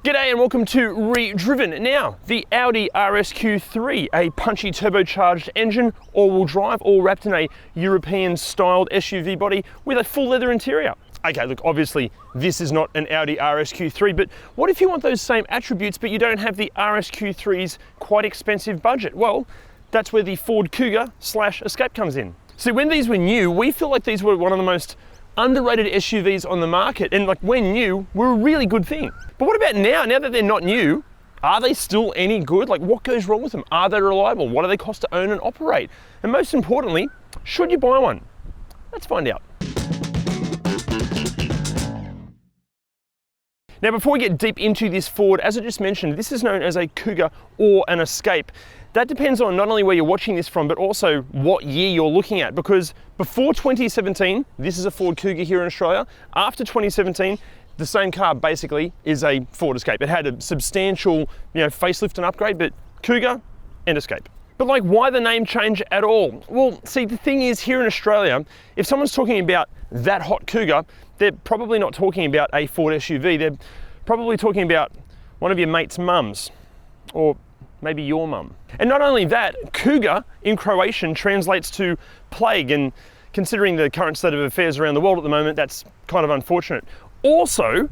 G'day and welcome to Redriven. Now, the Audi RSQ3, a punchy turbocharged engine, all-wheel drive, all wrapped in a European-styled SUV body with a full leather interior. Okay, look, obviously this is not an Audi RSQ3, but what if you want those same attributes but you don't have the RSQ3's quite expensive budget? Well, that's where the Ford Kuga/Escape comes in. See, when these were new, we feel like these were one of the most underrated SUVs on the market, and like when new, were a really good thing. But what about now? Now that they're not new, are they still any good? Like, what goes wrong with them? Are they reliable? What do they cost to own and operate? And most importantly, should you buy one? Let's find out. Now, before we get deep into this Ford, as I just mentioned, this is known as a Kuga or an Escape. That depends on not only where you're watching this from, but also what year you're looking at, because before 2017, this is a Ford Kuga here in Australia. After 2017, the same car basically is a Ford Escape. It had a substantial, facelift and upgrade, but Kuga and Escape. But like, why the name change at all? Well, see, the thing is, here in Australia, if someone's talking about that hot Kuga, they're probably not talking about a Ford SUV. They're probably talking about one of your mate's mums, or maybe your mum. And not only that, Kuga in Croatian translates to plague, and considering the current state of affairs around the world at the moment, that's kind of unfortunate. Also,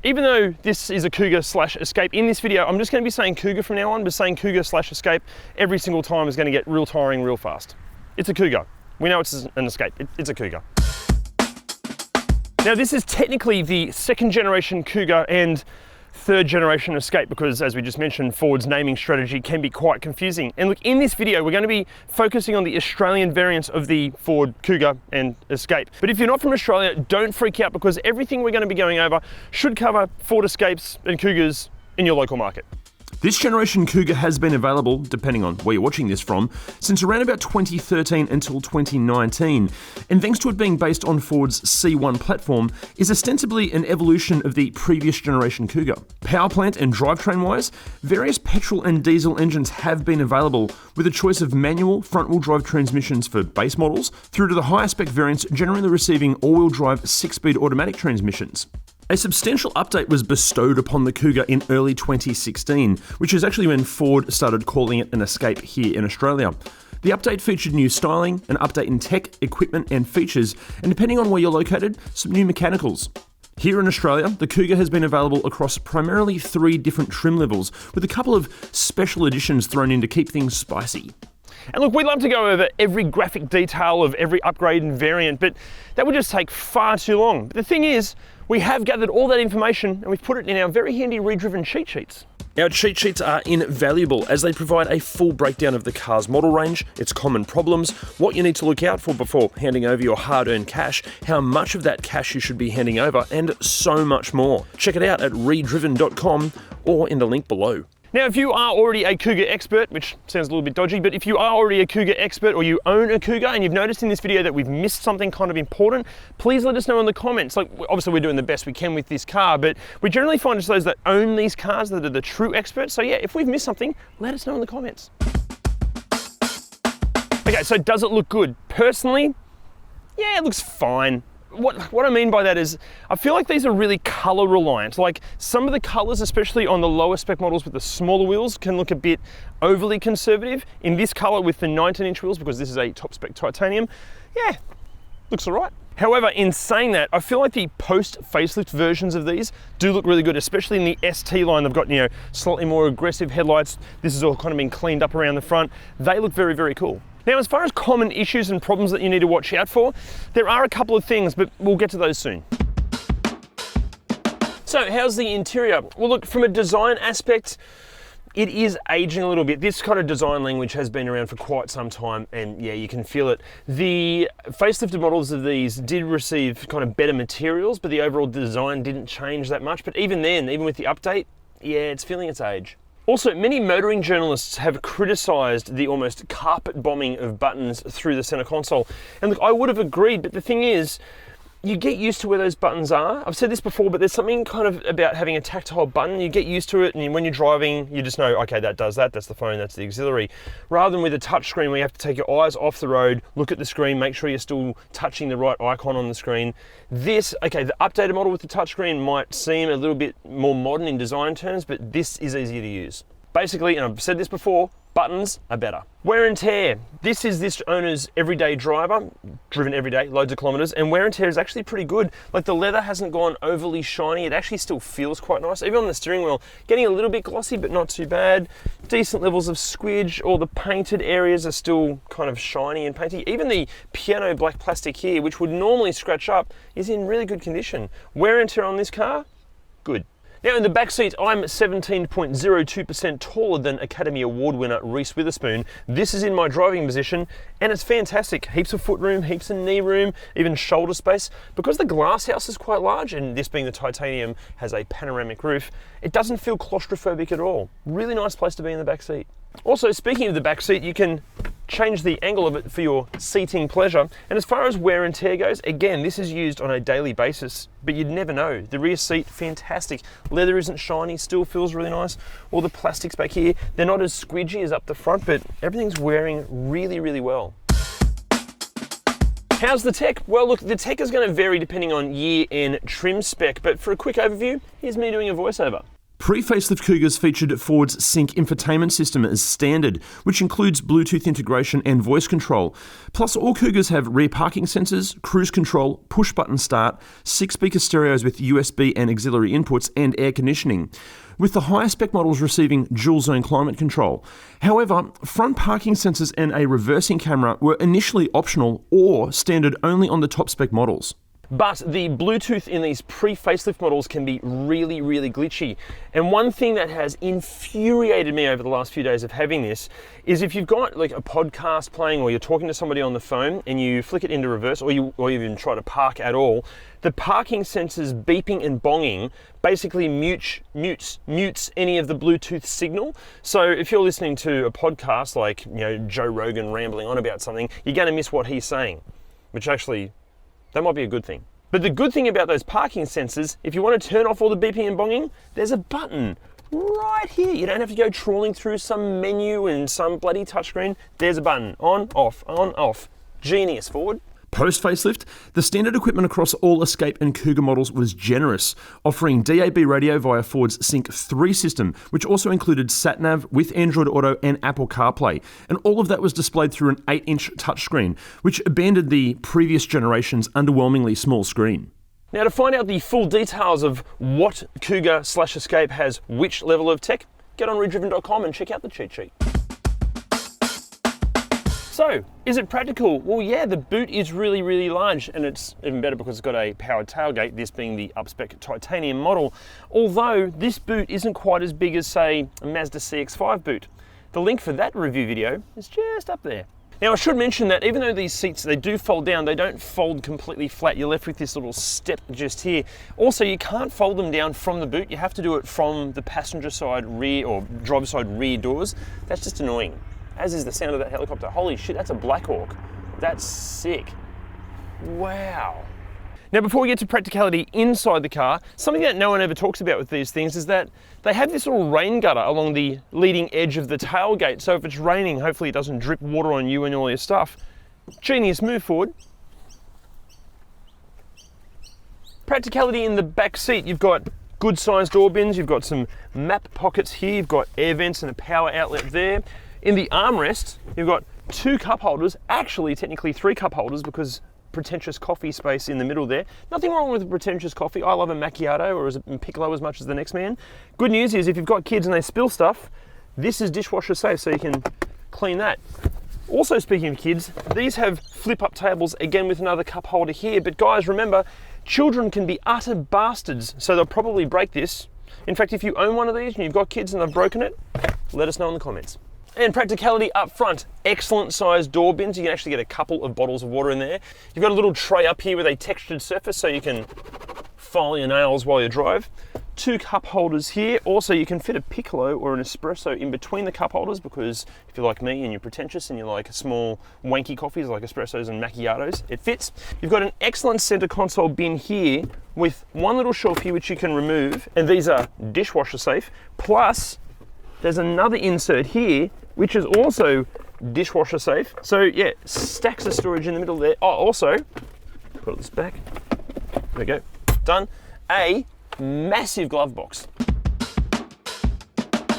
even though this is a Kuga/Escape, in this video, I'm just going to be saying Kuga from now on, but saying Kuga/Escape every single time is going to get real tiring real fast. It's a Kuga. We know it's an Escape. It's a Kuga. Now, this is technically the second generation Kuga and third generation Escape, because as we just mentioned, Ford's naming strategy can be quite confusing. And look, in this video, we're going to be focusing on the Australian variants of the Ford Kuga and Escape. But if you're not from Australia, don't freak out, because everything we're going to be going over should cover Ford Escapes and Kugas in your local market. This generation Kuga has been available, depending on where you're watching this from, since around about 2013 until 2019. And thanks to it being based on Ford's C1 platform, is ostensibly an evolution of the previous generation Kuga. Powerplant and drivetrain-wise, various petrol and diesel engines have been available, with a choice of manual front-wheel drive transmissions for base models, through to the higher spec variants generally receiving all-wheel drive 6-speed automatic transmissions. A substantial update was bestowed upon the Kuga in early 2016, which is actually when Ford started calling it an Escape here in Australia. The update featured new styling, an update in tech, equipment and features, and depending on where you're located, some new mechanicals. Here in Australia, the Kuga has been available across primarily 3 different trim levels, with a couple of special editions thrown in to keep things spicy. And look, we'd love to go over every graphic detail of every upgrade and variant, but that would just take far too long. But the thing is, we have gathered all that information and we've put it in our very handy Redriven cheat sheets. Our cheat sheets are invaluable as they provide a full breakdown of the car's model range, its common problems, what you need to look out for before handing over your hard-earned cash, how much of that cash you should be handing over, and so much more. Check it out at redriven.com or in the link below. Now, if you are already a Kuga expert, which sounds a little bit dodgy, but if you are already a Kuga expert or you own a Kuga and you've noticed in this video that we've missed something kind of important, please let us know in the comments. Like, obviously we're doing the best we can with this car, but we generally find it's those that own these cars that are the true experts. So yeah, if we've missed something, let us know in the comments. Okay, so does it look good? Personally, yeah, it looks fine. What I mean by that is, I feel like these are really color reliant. Like, some of the colors, especially on the lower spec models with the smaller wheels, can look a bit overly conservative. In this color with the 19-inch wheels, because this is a top spec titanium, yeah, looks all right. However, in saying that, I feel like the post-facelift versions of these do look really good, especially in the ST line. They've got, slightly more aggressive headlights. This has all kind of been cleaned up around the front. They look very, very cool. Now, as far as common issues and problems that you need to watch out for, there are a couple of things, but we'll get to those soon. So, how's the interior? Well, look, from a design aspect, it is aging a little bit. This kind of design language has been around for quite some time, and yeah, you can feel it. The facelifted models of these did receive kind of better materials, but the overall design didn't change that much. But even then, even with the update, yeah, it's feeling its age. Also, many motoring journalists have criticised the almost carpet bombing of buttons through the center console. And look, I would have agreed, but the thing is, you get used to where those buttons are. I've said this before, but there's something kind of about having a tactile button. You get used to it, and when you're driving, you just know, okay, that does that, that's the phone, that's the auxiliary. Rather than with a touch screen where you have to take your eyes off the road, look at the screen, make sure you're still touching the right icon on the screen. This, okay, the updated model with the touchscreen might seem a little bit more modern in design terms, but this is easier to use. Basically, and I've said this before, buttons are better. Wear and tear. This is this owner's everyday driver, driven every day, loads of kilometers, and wear and tear is actually pretty good. Like the leather hasn't gone overly shiny. It actually still feels quite nice. Even on the steering wheel, getting a little bit glossy, but not too bad. Decent levels of squidge. All the painted areas are still kind of shiny and painty. Even the piano black plastic here, which would normally scratch up, is in really good condition. Wear and tear on this car, good. Now in the back seat, I'm 17.02% taller than Academy Award winner Reese Witherspoon. This is in my driving position, and it's fantastic. Heaps of foot room, heaps of knee room, even shoulder space. Because the glass house is quite large, and this being the titanium has a panoramic roof, it doesn't feel claustrophobic at all. Really nice place to be in the back seat. Also, speaking of the back seat, you can change the angle of it for your seating pleasure. And as far as wear and tear goes, again, this is used on a daily basis, but you'd never know. The rear seat, fantastic. Leather isn't shiny, still feels really nice. All the plastics back here, they're not as squidgy as up the front, but everything's wearing really, really well. How's the tech? Well, look, the tech is going to vary depending on year and trim spec, but for a quick overview, here's me doing a voiceover. Pre-facelift Cougars featured Ford's Sync infotainment system as standard, which includes Bluetooth integration and voice control. Plus, all Cougars have rear parking sensors, cruise control, push-button start, 6-speaker stereos with USB and auxiliary inputs, and air conditioning, with the higher spec models receiving dual-zone climate control. However, front parking sensors and a reversing camera were initially optional or standard only on the top spec models. But the Bluetooth in these pre-facelift models can be really, really glitchy. And one thing that has infuriated me over the last few days of having this is if you've got like a podcast playing or you're talking to somebody on the phone and you flick it into reverse or you even try to park at all, the parking sensors beeping and bonging basically mutes any of the Bluetooth signal. So if you're listening to a podcast like, Joe Rogan rambling on about something, you're going to miss what he's saying, which actually, that might be a good thing. But the good thing about those parking sensors, if you want to turn off all the beeping and bonging, there's a button right here. You don't have to go trawling through some menu and some bloody touchscreen. There's a button. On, off. Genius, Ford. Post-facelift, the standard equipment across all Escape and Cougar models was generous, offering DAB radio via Ford's Sync 3 system, which also included SatNav with Android Auto and Apple CarPlay. And all of that was displayed through an 8-inch touchscreen, which abandoned the previous generation's underwhelmingly small screen. Now to find out the full details of what Cougar/Escape has which level of tech, get on redriven.com and check out the cheat sheet. So, is it practical? Well, yeah, the boot is really, really large, and it's even better because it's got a powered tailgate, this being the up-spec titanium model, although this boot isn't quite as big as, say, a Mazda CX-5 boot. The link for that review video is just up there. Now, I should mention that even though these seats, they do fold down, they don't fold completely flat. You're left with this little step just here. Also, you can't fold them down from the boot. You have to do it from the passenger side rear or driver side rear doors. That's just annoying. As is the sound of that helicopter. Holy shit, that's a Black Hawk. That's sick. Wow. Now, before we get to practicality inside the car, something that no one ever talks about with these things is that they have this little rain gutter along the leading edge of the tailgate. So if it's raining, hopefully it doesn't drip water on you and all your stuff. Genius move, Ford. Practicality in the back seat. You've got good sized door bins. You've got some map pockets here. You've got air vents and a power outlet there. In the armrest, you've got 2 cup holders, actually technically 3 cup holders because pretentious coffee space in the middle there. Nothing wrong with a pretentious coffee. I love a macchiato or a piccolo as much as the next man. Good news is if you've got kids and they spill stuff, this is dishwasher safe, so you can clean that. Also, speaking of kids, these have flip up tables again with another cup holder here, but guys, remember, children can be utter bastards, so they'll probably break this. In fact, if you own one of these and you've got kids and they've broken it, let us know in the comments. And practicality up front, excellent sized door bins. You can actually get a couple of bottles of water in there. You've got a little tray up here with a textured surface so you can file your nails while you drive. 2 cup holders here. Also, you can fit a piccolo or an espresso in between the cup holders, because if you're like me and you're pretentious and you like small wanky coffees like espressos and macchiatos, it fits. You've got an excellent center console bin here with one little shelf here which you can remove, and these are dishwasher safe. Plus, there's another insert here which is also dishwasher safe. So yeah, stacks of storage in the middle there. Oh, also, put this back. There we go. Done. A massive glove box.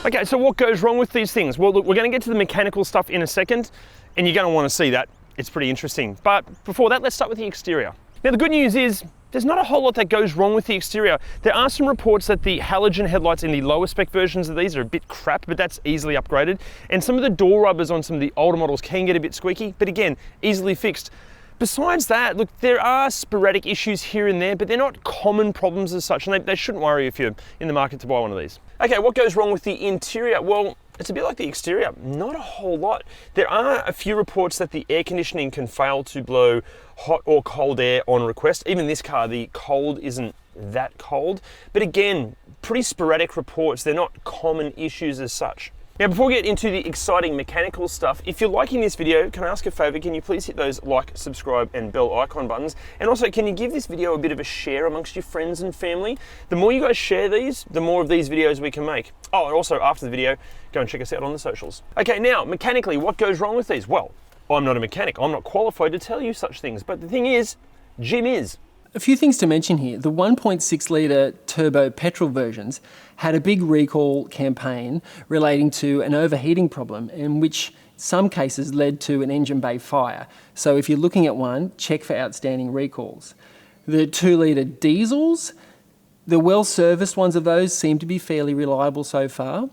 Okay, so what goes wrong with these things? Well, look, we're going to get to the mechanical stuff in a second, and you're going to want to see that. It's pretty interesting. But before that, let's start with the exterior. Now, the good news is there's not a whole lot that goes wrong with the exterior. There are some reports that the halogen headlights in the lower spec versions of these are a bit crap, but that's easily upgraded. And some of the door rubbers on some of the older models can get a bit squeaky, but again, easily fixed. Besides that, look, there are sporadic issues here and there, but they're not common problems as such, and they shouldn't worry if you're in the market to buy one of these. Okay, what goes wrong with the interior? Well, it's a bit like the exterior, not a whole lot. There are a few reports that the air conditioning can fail to blow hot or cold air on request. Even this car, the cold isn't that cold, but again, pretty sporadic reports. They're not common issues as such. Now, before we get into the exciting mechanical stuff, if you're liking this video, can I ask a favor? Can you please hit those like, subscribe, and bell icon buttons? And also, can you give this video a bit of a share amongst your friends and family? The more you guys share these, the more of these videos we can make. Oh, and also after the video, go and check us out on the socials. Okay, now, mechanically, what goes wrong with these? Well, I'm not a mechanic. I'm not qualified to tell you such things. But the thing is, Jim is. A few things to mention here. The 1.6 litre turbo petrol versions had a big recall campaign relating to an overheating problem, in which some cases led to an engine bay fire. So if you're looking at one, check for outstanding recalls. The 2 litre diesels, the well-serviced ones of those seem to be fairly reliable so far.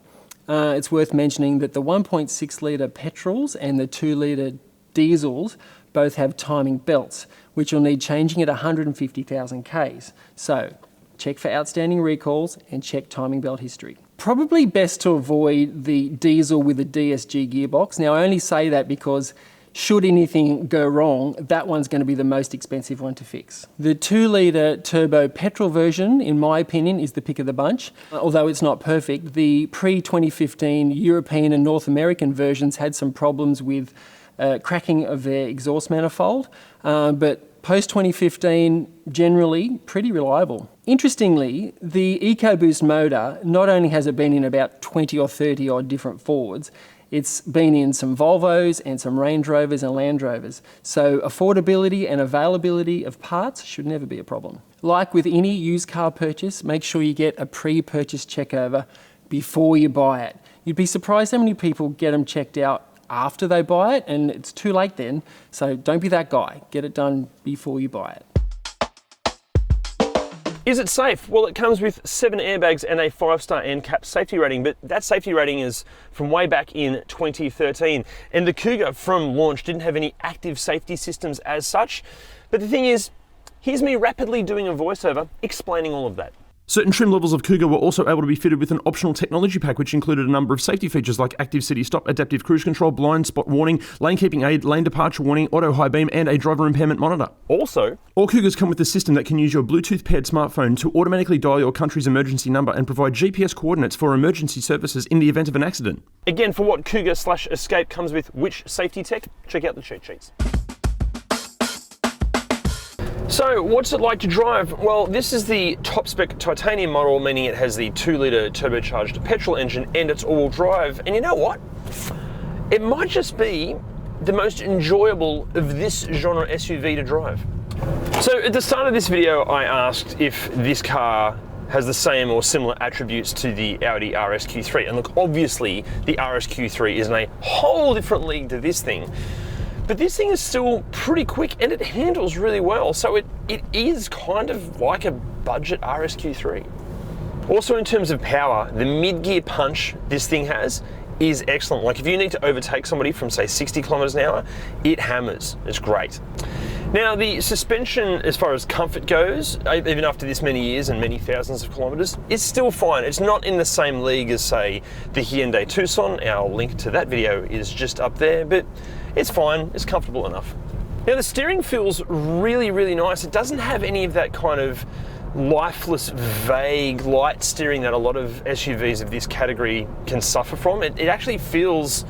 It's worth mentioning that the 1.6 litre petrols and the 2 litre diesels both have timing belts, which you'll need changing at 150,000 Ks. So check for outstanding recalls and check timing belt history. Probably best to avoid the diesel with a DSG gearbox. Now, I only say that because should anything go wrong, that one's going to be the most expensive one to fix. The 2 litre turbo petrol version, in my opinion, is the pick of the bunch. Although it's not perfect, the pre-2015 European and North American versions had some problems with cracking of their exhaust manifold, but post-2015, generally pretty reliable. Interestingly, the EcoBoost motor, not only has it been in about 20 or 30 odd different Fords, it's been in some Volvos and some Range Rovers and Land Rovers. So affordability and availability of parts should never be a problem. Like with any used car purchase, make sure you get a pre-purchase checkover before you buy it. You'd be surprised how many people get them checked out after they buy it, and it's too late then. So don't be that guy. Get it done before you buy it. Is it safe? Well, it comes with 7 airbags and a 5-star NCAP safety rating, but that safety rating is from way back in 2013. And the Kuga from launch didn't have any active safety systems as such. But the thing is, here's me rapidly doing a voiceover explaining all of that. Certain trim levels of Kuga were also able to be fitted with an optional technology pack which included a number of safety features like active city stop, adaptive cruise control, blind spot warning, lane keeping aid, lane departure warning, auto high beam, and a driver impairment monitor. Also, all Kugas come with a system that can use your Bluetooth paired smartphone to automatically dial your country's emergency number and provide GPS coordinates for emergency services in the event of an accident. Again, for what Kuga/Escape comes with which safety tech, check out the cheat sheets. So, what's it like to drive? Well, this is the top spec titanium model, meaning it has the 2 litre turbocharged petrol engine and it's all-wheel drive. And you know what? It might just be the most enjoyable of this genre SUV to drive. So at the start of this video, I asked if this car has the same or similar attributes to the Audi RSQ3. And look, obviously the RSQ3 is in a whole different league to this thing. But this thing is still pretty quick and it handles really well. So it is kind of like a budget RSQ3. Also in terms of power, the mid-gear punch this thing has is excellent. Like if you need to overtake somebody from say 60 kilometers an hour, it hammers. It's great. Now the suspension, as far as comfort goes, even after this many years and many thousands of kilometers, is still fine. It's not in the same league as say the Hyundai Tucson. Our link to that video is just up there, but it's fine, it's comfortable enough. Now the steering feels really, really nice. It doesn't have any of that kind of lifeless, vague light steering that a lot of SUVs of this category can suffer from. It actually feels,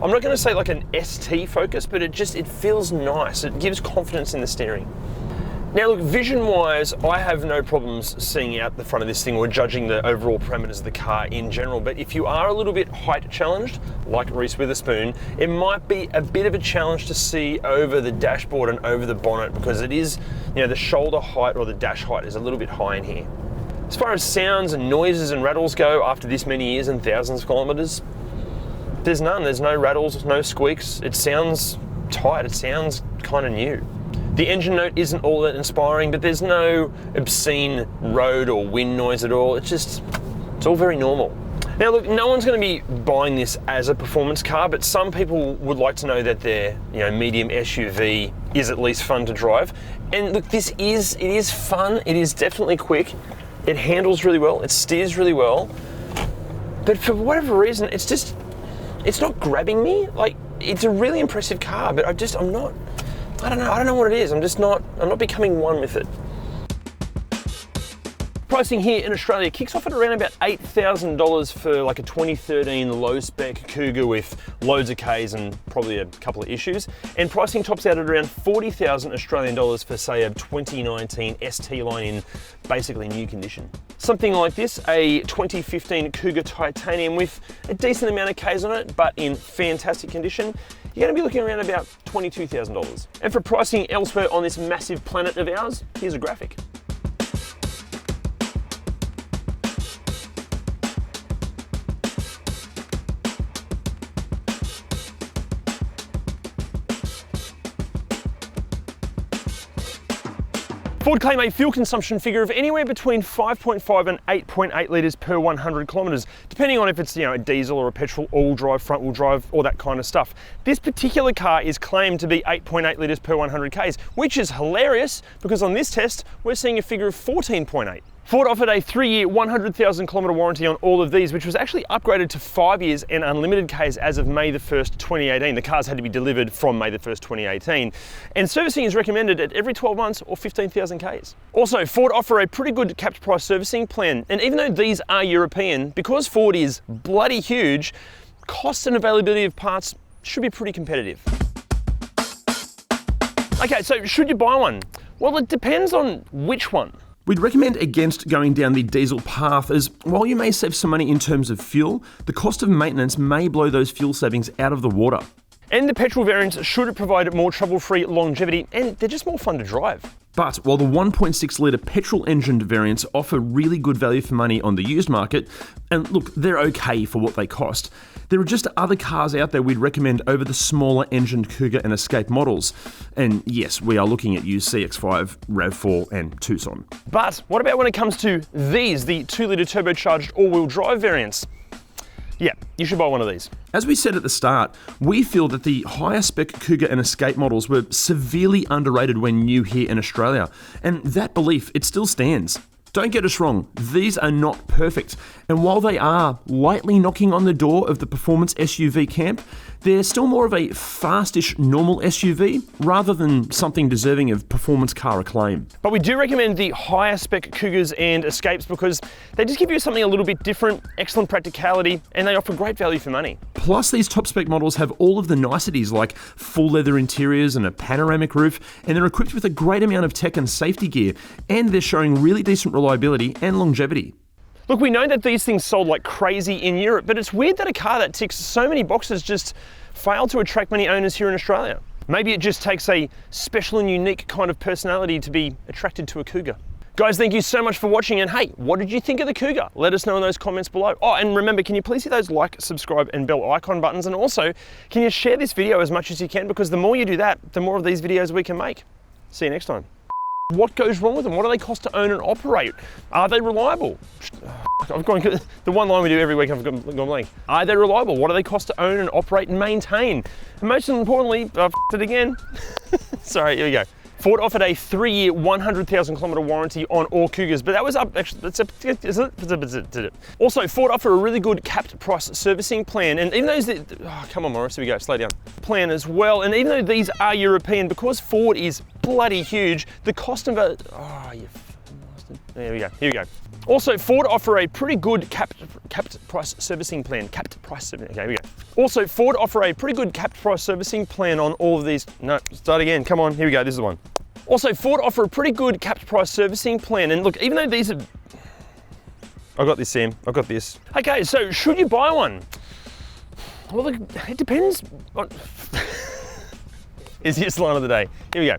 I'm not going to say like an ST Focus, but it feels nice. It gives confidence in the steering. Now look, vision-wise, I have no problems seeing out the front of this thing or judging the overall parameters of the car in general, but if you are a little bit height challenged, like Reese Witherspoon, it might be a bit of a challenge to see over the dashboard and over the bonnet, because it is, you know, the shoulder height or the dash height is a little bit high in here. As far as sounds and noises and rattles go, after this many years and thousands of kilometers, there's none. There's no rattles, no squeaks. It sounds tight, it sounds kind of new. The engine note isn't all that inspiring, but there's no obscene road or wind noise at all. It's all very normal. Now look, no one's going to be buying this as a performance car, but some people would like to know that their, you know, medium SUV is at least fun to drive. And look, it is fun. It is definitely quick. It handles really well. It steers really well. But for whatever reason, it's not grabbing me. Like, it's a really impressive car, but I don't know what it is. I'm not becoming one with it. Pricing here in Australia kicks off at around about $8,000 for like a 2013 low spec Cougar with loads of Ks and probably a couple of issues. And pricing tops out at around 40,000 Australian dollars for say a 2019 ST line in basically new condition. Something like this, a 2015 Cougar Titanium with a decent amount of Ks on it, but in fantastic condition, you're going to be looking around about $22,000. And for pricing elsewhere on this massive planet of ours, here's a graphic. Ford claim a fuel consumption figure of anywhere between 5.5 and 8.8 litres per 100 kilometres, depending on if it's, you know, a diesel or a petrol, all-wheel drive, front-wheel drive, all that kind of stuff. This particular car is claimed to be 8.8 litres per 100 Ks, which is hilarious because on this test, we're seeing a figure of 14.8. Ford offered a 3-year, 100,000 kilometre warranty on all of these, which was actually upgraded to 5 years and unlimited Ks as of May the 1st, 2018. The cars had to be delivered from May the 1st, 2018. And servicing is recommended at every 12 months or 15,000 Ks. Also, Ford offer a pretty good capped price servicing plan. And even though these are European, because Ford is bloody huge, cost and availability of parts should be pretty competitive. Okay, so should you buy one? Well, it depends on which one. We'd recommend against going down the diesel path, as while you may save some money in terms of fuel, the cost of maintenance may blow those fuel savings out of the water. And the petrol variants should provide more trouble-free longevity, and they're just more fun to drive. But while the 1.6 litre petrol-engined variants offer really good value for money on the used market, and look, they're okay for what they cost, there are just other cars out there we'd recommend over the smaller engined Cougar and Escape models. And yes, we are looking at used CX-5, RAV4 and Tucson. But what about when it comes to these, the 2-litre turbocharged all-wheel drive variants? Yeah, you should buy one of these. As we said at the start, we feel that the higher spec Cougar and Escape models were severely underrated when new here in Australia, and that belief, it still stands. Don't get us wrong, these are not perfect, and while they are lightly knocking on the door of the performance SUV camp, they're still more of a fastish normal SUV rather than something deserving of performance car acclaim. But we do recommend the higher spec Cougars and Escapes because they just give you something a little bit different, excellent practicality, and they offer great value for money. Plus, these top spec models have all of the niceties like full leather interiors and a panoramic roof, and they're equipped with a great amount of tech and safety gear, and they're showing really decent reliability and longevity. Look, we know that these things sold like crazy in Europe, but it's weird that a car that ticks so many boxes just failed to attract many owners here in Australia. Maybe it just takes a special and unique kind of personality to be attracted to a Cougar. Guys, thank you so much for watching, and hey, what did you think of the Cougar? Let us know in those comments below. Oh, and remember, can you please hit those like, subscribe, and bell icon buttons, and also, can you share this video as much as you can, because the more you do that, the more of these videos we can make. See you next time. What goes wrong with them? What do they cost to own and operate? Are they reliable? I've gone, the one line we do every week, I've gone blank. Are they reliable? What do they cost to own and operate and maintain? And most importantly, I've it again. Sorry, here we go. Ford offered a 3-year, 100,000 kilometre warranty on all Cougars, but that was up, actually, also, Ford offer a really good capped price servicing plan, and even though come on Morris, here we go, slow down. Plan as well, and even though these are European, because Ford is bloody huge, the cost of There we go. Here we go. Also, Ford offer a pretty good capped price servicing plan. Capped price servicing. Okay, here we go. Also, Ford offer a pretty good capped price servicing plan on all of these. No, start again. Come on. Here we go. This is the one. Also, Ford offer a pretty good capped price servicing plan. And look, even though these are... I got this, Sam. I got this. Okay, so should you buy one? Well, look, it depends on... Easiest line of the day. Here we go.